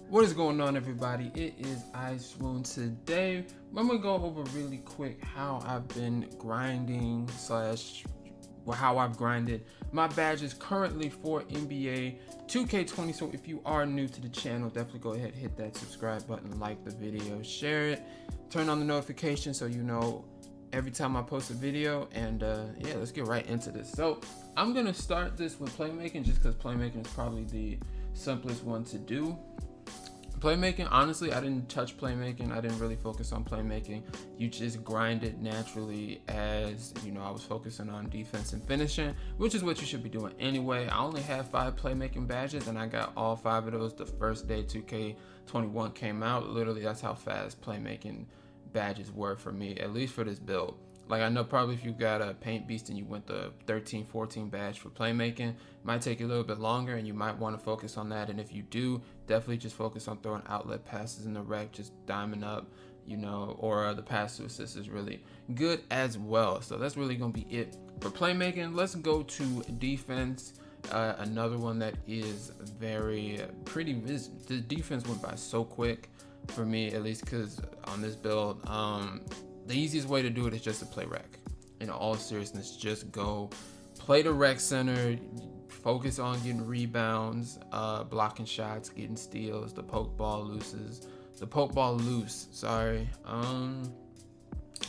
What is going on, everybody? It is iSwune. Today I'm gonna go over really quick how I've been grinding slash how I've grinded my badges currently for NBA 2K20. So if you are new to the channel, definitely go ahead, hit that subscribe button, like the video, share it, turn on the notifications so you know every time I post a video. And yeah, let's get right into this. So I'm gonna start this with playmaking just because playmaking is probably the simplest one to do. Playmaking, honestly, I didn't touch playmaking. I didn't really focus on playmaking. You just grind it naturally, as you know, I was focusing on defense and finishing, which is what you should be doing anyway. I only have 5 playmaking badges, and I got all 5 of those the first day 2K21 came out. Literally, that's how fast playmaking badges were for me, at least for this build. Like, I know probably if you got a paint beast and you went the 13, 14 badge for playmaking, might take you a little bit longer and you might want to focus on that. And if you do, definitely just focus on throwing outlet passes in the rec, just diamond up, you know, or the pass to assist is really good as well. So that's really going to be it for playmaking. Let's go to defense. Another one that is very pretty, the defense went by so quick for me, at least because on this build, the easiest way to do it is just to play rec. In all seriousness, just go play the rec center, focus on getting rebounds, blocking shots, getting steals, the poke ball loose,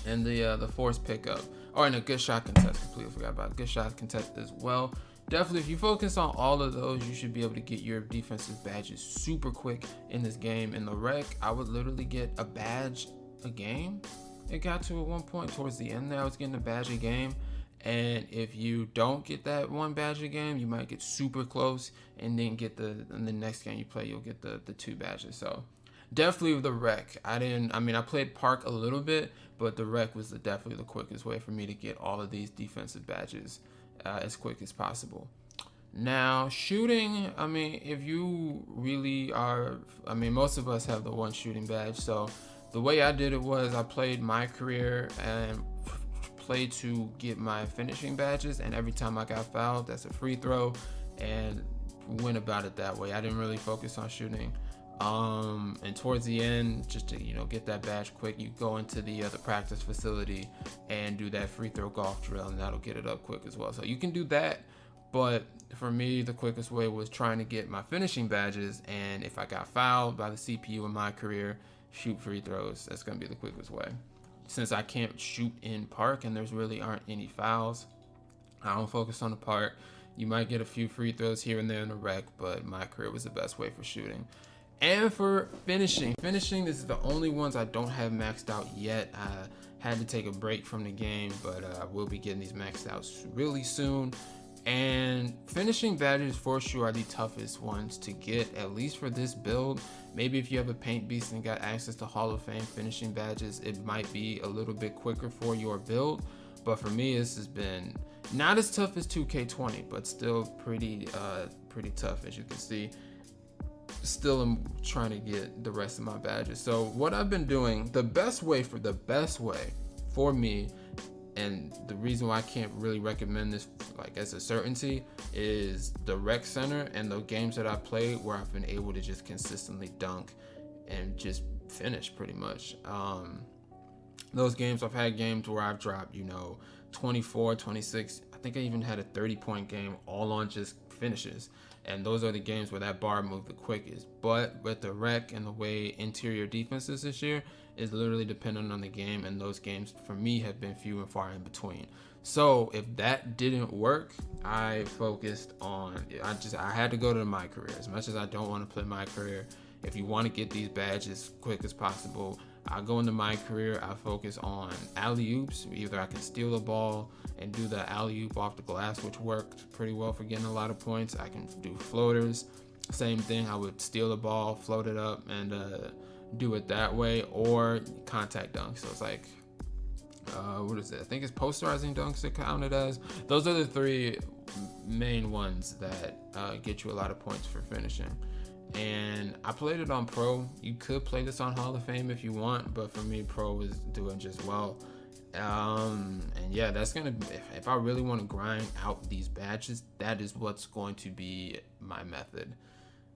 and the force pickup. Oh, and a good shot contest. Completely forgot about good shot contest as well. Definitely, if you focus on all of those, you should be able to get your defensive badges super quick in this game. In the rec, I would literally get a badge a game. It got to at one point towards the end there, I was getting a badge a game. And if you don't get that one badge a game, you might get super close and then get in the next game you play, you'll get the 2 badges. So definitely the rec. I played park a little bit, but the rec was definitely the quickest way for me to get all of these defensive badges as quick as possible. Now, shooting, if you really are, most of us have the 1 shooting badge. So the way I did it was I played my career and played to get my finishing badges, and every time I got fouled, that's a free throw, and went about it that way. I didn't really focus on shooting. And towards the end, just to get that badge quick, you go into the practice facility and do that free throw golf drill, and that'll get it up quick as well. So you can do that, but for me, the quickest way was trying to get my finishing badges, and if I got fouled by the CPU in my career, shoot free throws. That's gonna be the quickest way. Since I can't shoot in park and there's really aren't any fouls, I don't focus on the park. You might get a few free throws here and there in the rec, but my career was the best way for shooting. And for finishing, this is the only ones I don't have maxed out yet. I had to take a break from the game, but I will be getting these maxed out really soon. And finishing badges for sure are the toughest ones to get, at least for this build. Maybe if you have a paint beast and got access to Hall of Fame finishing badges, it might be a little bit quicker for your build. But for me, this has been not as tough as 2K20, but still pretty tough, as you can see. Still am trying to get the rest of my badges. So what I've been doing, the best way for me, and the reason why I can't really recommend this like as a certainty, is the rec center and the games that I played where I've been able to just consistently dunk and just finish pretty much. Those games, I've had games where I've dropped 24, 26. I think I even had a 30-point game all on just finishes. And those are the games where that bar moved the quickest. But with the rec and the way interior defense is this year, is literally dependent on the game, and those games for me have been few and far in between. So if that didn't work, I focused on, I had to go to my career. As much as I don't want to play my career, if you want to get these badges quick as possible, I go into my career, I focus on alley-oops. Either I can steal the ball and do the alley-oop off the glass, which worked pretty well for getting a lot of points. I can do floaters. Same thing, I would steal the ball, float it up, and do it that way, or contact dunks. So it's like, what is it? I think it's posterizing dunks that counted as. Those are the 3 main ones that get you a lot of points for finishing. And I played it on Pro. You could play this on Hall of Fame if you want, but for me, Pro is doing just well. And yeah, that's gonna, if I really want to grind out these badges, that is what's going to be my method.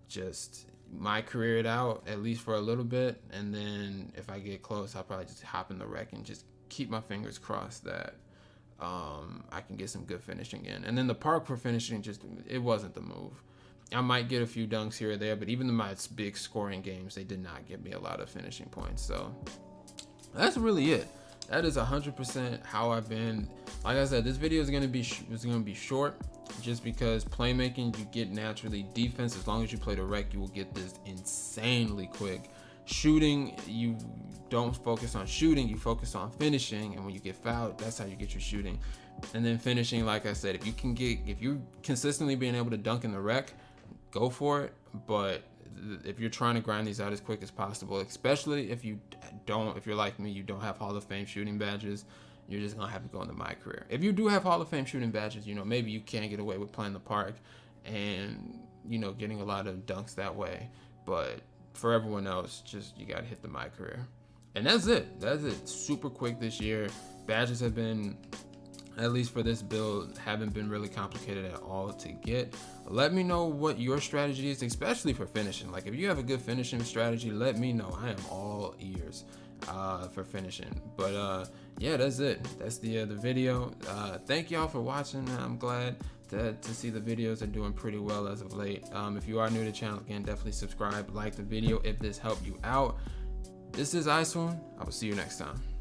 Just my career it out at least for a little bit, and then if I get close, I'll probably just hop in the wreck and just keep my fingers crossed that I can get some good finishing in. And then the park for finishing, just it wasn't the move. I might get a few dunks here or there, but even in my big scoring games, they did not give me a lot of finishing points. So that's really it. That is 100% how I've been. Like I said, this video is gonna be short, just because playmaking, you get naturally. Defense, as long as you play the rec, you will get this insanely quick. Shooting, you don't focus on shooting, you focus on finishing, and when you get fouled, that's how you get your shooting. And then finishing, like I said, if you're consistently being able to dunk in the rec, go for it. But if you're trying to grind these out as quick as possible, especially if you're like me, you don't have Hall of Fame shooting badges, you're just gonna have to go into my career. If you do have Hall of Fame shooting badges, maybe you can't get away with playing the park and getting a lot of dunks that way. But for everyone else, just you gotta hit the my career. And that's it. Super quick this year. Badges have been, at least for this build, haven't been really complicated at all to get. Let me know what your strategy is, especially for finishing. Like, if you have a good finishing strategy, let me know. I am all ears for finishing. But yeah, that's it. That's the video. Thank y'all for watching. I'm glad to see the videos are doing pretty well as of late. If you are new to the channel, again, definitely subscribe, like the video if this helped you out. This is iSwune. I will see you next time.